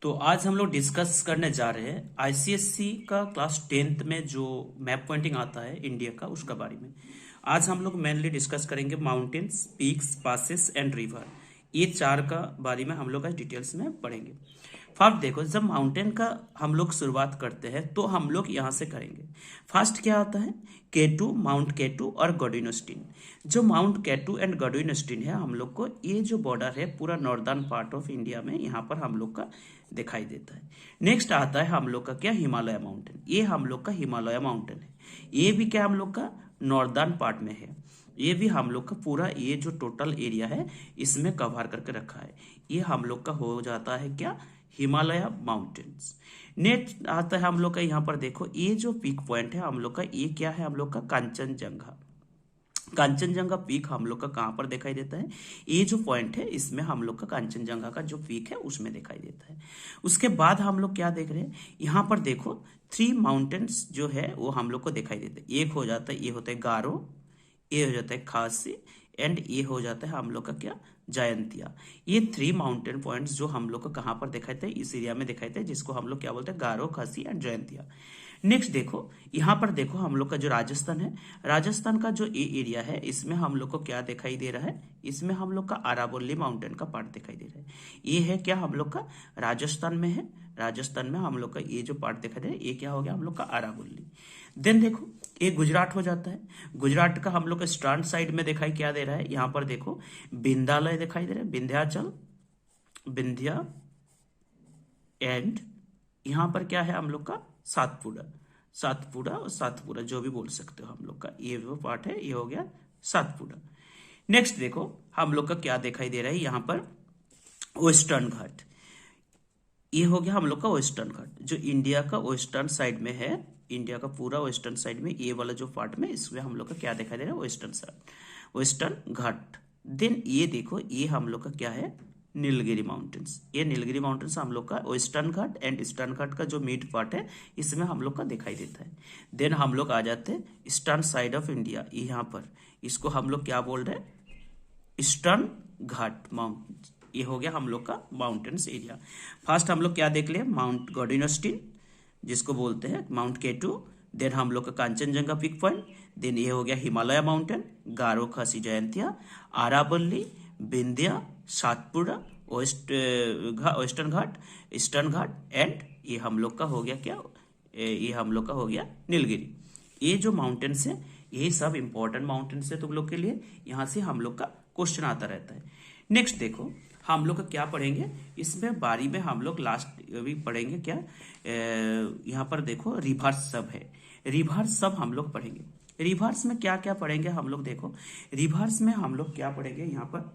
तो आज हम लोग डिस्कस करने जा रहे हैं आईसीएससी का क्लास 10th में जो मैप पॉइंटिंग आता है इंडिया का उसका बारे में। आज हम लोग मेनली डिस्कस करेंगे mountains, peaks, passes and river. ये चार का बारे में हम लोग आज डिटेल्स में पढ़ेंगे। फर्स्ट देखो, जब माउंटेन का हम लोग शुरुआत करते हैं तो हम लोग यहाँ से करेंगे। फर्स्ट क्या होता है? केटू, माउंट केटू और गॉडविनस्टीन। जो माउंट केटू एंड गॉडविनस्टीन है, हम लोग को ये जो बॉर्डर है पूरा नॉर्दर्न पार्ट ऑफ इंडिया में यहाँ पर हम लोग का दिखाई देता है। नेक्स्ट आता है हम लोग का क्या? हिमालय माउंटेन। ये हम लोग का हिमालय माउंटेन है। ये भी क्या हम लोग का नॉर्दर्न पार्ट में है। ये भी हम लोग का पूरा ये जो टोटल एरिया है इसमें कवर करके रखा है। ये हम लोग का हो जाता है क्या? हिमालय माउंटेन्स। नेक्स्ट आता है हम लोग का, यहाँ पर देखो ये जो पीक पॉइंट है हम लोग का, ये क्या है? हम लोग का कांचनजंगा। कांचनजंगा पीक हम लोग का कहाँ पर दिखाई देता है? ये जो पॉइंट है इसमें हम लोग का कांचनजंगा का जो पीक है उसमें दिखाई देता है। उसके बाद हम लोग क्या देख रहे हैं? यहाँ पर देखो 3 माउंटेन्स जो है वो हम लोग को दिखाई देते हैं। एक हो जाता है, ये होता है गारो, ये हो जाता है खासी एंड ये हो जाता है हम लोग का क्या? जयंतिया। ये 3 माउंटेन पॉइंट्स जो हम लोग को कहाँ पर दिखाई देते हैं? इस एरिया में दिखाई देते हैं, जिसको हम लोग क्या बोलते हैं? गारो, खासी एंड जयंतिया। नेक्स्ट देखो, यहाँ पर देखो हम लोग का जो राजस्थान है, राजस्थान का जो ये एरिया है इसमें हम लोग को क्या दिखाई दे रहा है? इसमें हम लोग का अरावली माउंटेन का पार्ट दिखाई दे रहा है। ये है क्या? हम लोग का राजस्थान में है। राजस्थान में हम लोग का ये जो पार्ट दिखाई दे रहा है ये क्या हो गया? हम लोग का अरावली। देन देखो ये गुजरात हो जाता है। गुजरात का हम लोग का स्टार्ट साइड में दिखाई क्या दे रहा है? यहाँ पर देखो विंध्यालय दिखाई दे रहा है, विंध्याचल, विंध्या एंड यहाँ पर क्या है हम लोग का? सातपुड़ा। सातपुड़ा और सातपुरा जो भी बोल सकते हो हम लोग का, ये वो पार्ट है, ये हो गया सातपुड़ा। नेक्स्ट देखो हम लोग का क्या दिखाई दे रहा है यहाँ पर? वेस्टर्न घाट। ये हो गया हम लोग का वेस्टर्न घाट, जो इंडिया का वेस्टर्न साइड में है। इंडिया का पूरा वेस्टर्न साइड में ये वाला जो पार्ट में, इसमें हम लोग का क्या दिखाई दे रहा है? वेस्टर्न साइड, वेस्टर्न घाट। देन ये देखो ये हम लोग का क्या है? नीलगिरी माउंटेन्स। ये नीलगिरी माउंटेन्स हम लोग का वेस्टर्न घाट एंड ईस्टर्न घाट का जो मिड पार्ट है इसमें हम लोग का दिखाई देता है। देन हम लोग आ जाते हैं ईस्टर्न साइड ऑफ इंडिया। यहाँ पर इसको हम लोग क्या बोल रहे हैं? ईस्टर्न घाट माउंटेन्स। ये हो गया हम लोग का माउंटेन्स एरिया। फर्स्ट हम लोग क्या देख ले? माउंट गॉडविनस्टीन जिसको बोलते हैं माउंट केटू। देन हम लोग का कांचनजंगा पिक पॉइंट। देन ये हो गया हिमालय माउंटेन, गारो, खासी, Jaintia, Aravalli, Vindhya, Satpura, western Ghat, eastern Ghat and ये हम लोग का हो गया क्या? ये हम लोग का हो गया नीलगिरी। ये जो माउंटेन्स है ये सब इंपॉर्टेंट माउंटेन्स है तुम लोग के लिए। यहाँ से हम लोग का क्वेश्चन आता रहता है। नेक्स्ट देखो हम लोग का क्या पढ़ेंगे इसमें बारी में, हम लोग लास्ट भी पढ़ेंगे क्या? यहाँ पर देखो रिवर्स सब है। रिवर्स सब हम लोग पढ़ेंगे। रिवर्स में क्या क्या पढ़ेंगे हम लोग? देखो रिवर्स में हम लोग क्या पढ़ेंगे यहाँ पर,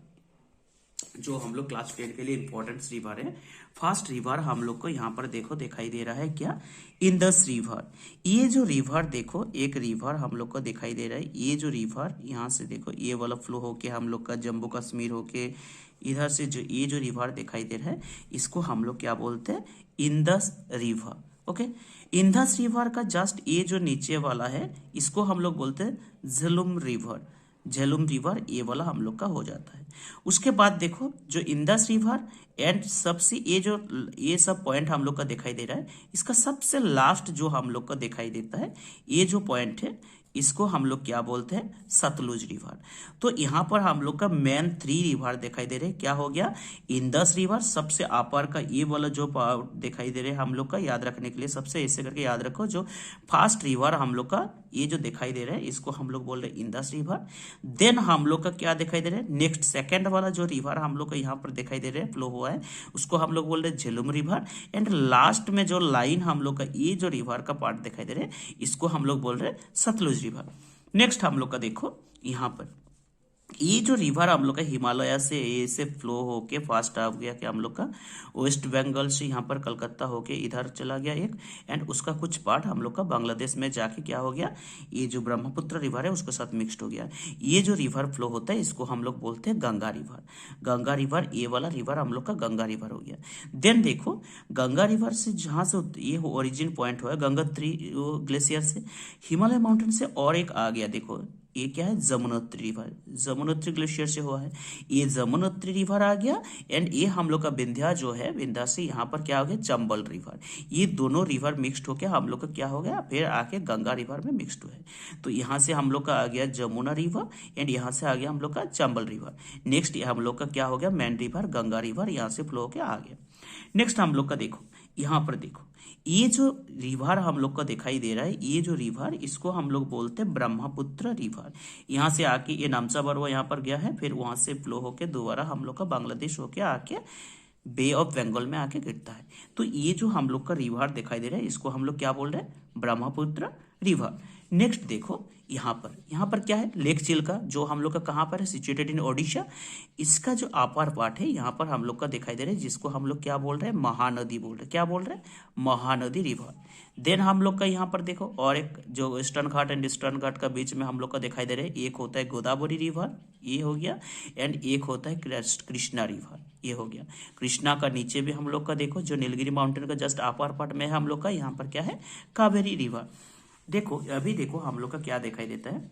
जो हम लोग क्लास 10 के लिए इंपॉर्टेंट रिवर है। फर्स्ट रिवर हम लोग को यहाँ पर देखो दिखाई दे रहा है क्या? Indus river. ये जो रिवर देखो, एक रिवर हम लोग को दिखाई दे रहा है। ये जो रिवर यहाँ से देखो ये वाला फ्लो होके हम लोग का जम्मू कश्मीर होके इधर से जो ये जो रिवर दिखाई दे रहा है इसको हम लोग क्या बोलते हैं? Indus river. Okay, Indus river का जस्ट ये जो नीचे वाला है इसको हम लोग बोलते हैं झेलुम रिवर। झेलुम रिवर ये वाला हम लोग का हो जाता है। उसके बाद देखो जो इंदस रिवर एंड सबसे ये सब पॉइंट हम लोग का दिखाई दे रहा है, इसका सबसे लास्ट जो हम लोग का दिखाई देता है ये जो पॉइंट है इसको हम लोग क्या बोलते हैं? सतलुज रिवर। तो यहाँ पर हम लोग का मेन 3 रिवर दिखाई दे रहे हैं। क्या हो गया? इंदस रिवर सबसे अपर का ये वाला जो दिखाई दे रहे हैं हम लोग का, याद रखने के लिए सबसे ऐसे करके याद रखो, जो फर्स्ट रिवर हम लोग का ये जो दिखाई दे रहा है इसको हम लोग बोल रहे हैं इंदस रिवर। देन हम लोग का क्या दिखाई दे रहा है? नेक्स्ट सेकेंड वाला जो रिवर हम लोग का यहाँ पर दिखाई दे रहा है फ्लो हुआ है उसको हम लोग बोल रहे हैं झेलुम रिवर। एंड लास्ट में जो लाइन हम लोग का ये जो रिवर का पार्ट दिखाई दे रहा है इसको हम लोग बोल रहे हैं सतलुज रिवर। नेक्स्ट हम लोग का देखो यहाँ पर ये जो रिवर हम लोग का हिमालय से ऐसे फ्लो होके फास्ट आ गया कि हम लोग का वेस्ट बंगाल से यहाँ पर कलकत्ता होके इधर चला गया एक, एंड उसका कुछ पार्ट हम लोग का बांग्लादेश में जाके क्या हो गया? ये जो ब्रह्मपुत्र रिवर है उसके साथ मिक्सड हो गया। ये जो रिवर फ्लो होता है इसको हम लोग बोलते हैं गंगा रिवर। गंगा रिवर ये वाला रिवर हम लोग का गंगा रिवर हो गया। देन देखो गंगा रिवर से जहाँ से ये ओरिजिन पॉइंट हुआ है गंगोत्री ग्लेशियर से, हिमालय माउंटेन से और एक आ गया देखो ये क्या है, जमुनोत्री रिवर, जमुनोत्री ग्लेशियर से हुआ है। ये जमुनोत्री रिवर आ गया एंड ये हम लोग का विंध्या जो है, विंध्या से यहाँ पर क्या हो गया, चंबल रिवर। ये दोनों रिवर मिक्स्ड होकर हम लोग का क्या हो गया, फिर आके गंगा रिवर में मिक्स्ड हुआ है। तो यहाँ से हम लोग का आ गया जमुना रिवर एंड यहाँ से आ गया हम लोग का चंबल रिवर। नेक्स्ट हम लोग का क्या हो गया, मेन रिवर गंगा रिवर यहाँ से फ्लो होकर आ गया। नेक्स्ट हम लोग का देखो, यहाँ पर देखो, ये जो रिवर हम लोग का दिखाई दे रहा है, ये जो रिवर इसको हम लोग बोलते हैं ब्रह्मपुत्र रिवर। यहाँ से आके ये नामचा बरवा यहाँ पर गया है, फिर वहां से फ्लो होके दोबारा हम लोग का बांग्लादेश होके आके बे ऑफ बंगाल में आके गिरता है। तो ये जो हम लोग का रिवर दिखाई दे रहा है इसको हम लोग क्या बोल रहे हैं, ब्रह्मपुत्र रिवर। नेक्स्ट देखो यहाँ पर क्या है, लेक चिल्का, जो हम लोग का कहाँ पर है, सिचुएटेड इन ओडिशा। इसका जो अपर पार्ट है यहाँ पर हम लोग का दिखाई दे रहा है, जिसको हम लोग क्या बोल रहे हैं, महानदी बोल रहे हैं। क्या बोल रहे हैं, महानदी रिवर। देन हम लोग का यहाँ पर देखो और एक जो वेस्टर्न घाट एंड ईस्टर्न घाट का बीच में हम लोग का दिखाई दे रहा है, एक होता है गोदावरी रिवर, ये हो गया, एंड एक होता है कृष्णा रिवर, ये हो गया। कृष्णा का नीचे भी हम लोग का देखो, जो नीलगिरी माउंटेन का जस्ट अपर पार्ट में है हम लोग का, यहाँ पर क्या है, कावेरी रिवर। देखो अभी देखो हम लोग का क्या दिखाई देता है,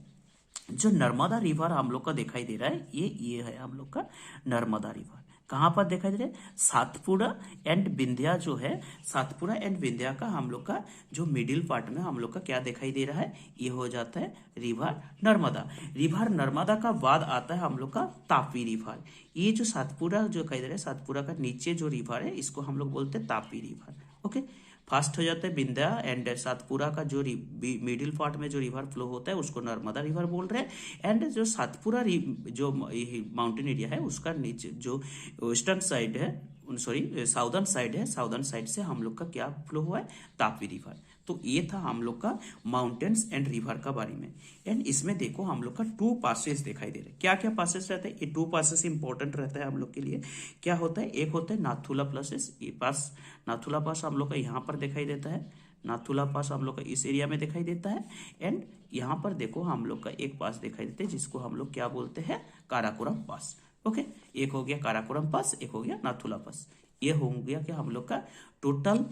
जो नर्मदा रिवर हम लोग का दिखाई दे रहा है, ये है हम लोग का नर्मदा रिवर। कहाँ पर दिखाई दे रहा है, सातपुड़ा एंड विंध्या जो है, सातपुड़ा एंड विंध्या का हम लोग का जो मिडिल पार्ट में हम लोग का क्या दिखाई दे रहा है, ये हो जाता है रिवर नर्मदा। रिवर नर्मदा का बाद आता है हम लोग का तापी रिवर। ये जो सातपुड़ा जो दिखाई दे रहा है, सातपुड़ा का नीचे जो रिवर है इसको हम लोग बोलते हैं तापी रिवर। ओके, फर्स्ट हो जाता है विंध्या एंड सातपुरा का जो मिडिल पार्ट में जो रिवर फ्लो होता है उसको नर्मदा रिवर बोल रहे हैं। एंड जो सातपुरा जो माउंटेन एरिया है उसका नीचे जो वेस्टर्न साइड है, सॉरी साउदर्न साइड है, साउदर्न साइड से हम लोग का क्या फ्लो हुआ है, तापी रिवर। तो ये था हम लोग का माउंटेन्स एंड रिवर का बारे में। एंड इसमें देखो हम लोग का 2 पासेस दिखाई दे रहे हैं। क्या क्या पासेस रहते हैं, ये 2 पासेस इंपॉर्टेंट रहता है हम लोग के लिए। क्या होता है, एक होता है नाथुला पासेस, ये पास नाथुला पास हम लोग का यहाँ पर दिखाई देता है, नाथुला पास हम लोग का इस एरिया में दिखाई देता है। एंड यहाँ पर देखो हम लोग का एक पास दिखाई देता है जिसको हम लोग क्या बोलते हैं, काराकोरम पास। ओके, एक हो गया काराकोरम पास, एक हो गया नाथुला पास। ये हो गया कि हम लोग का total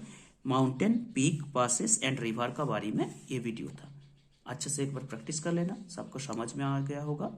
mountain peak passes and river का बारे में ये वीडियो था। अच्छे से एक बार प्रैक्टिस कर लेना, सबको समझ में आ गया होगा।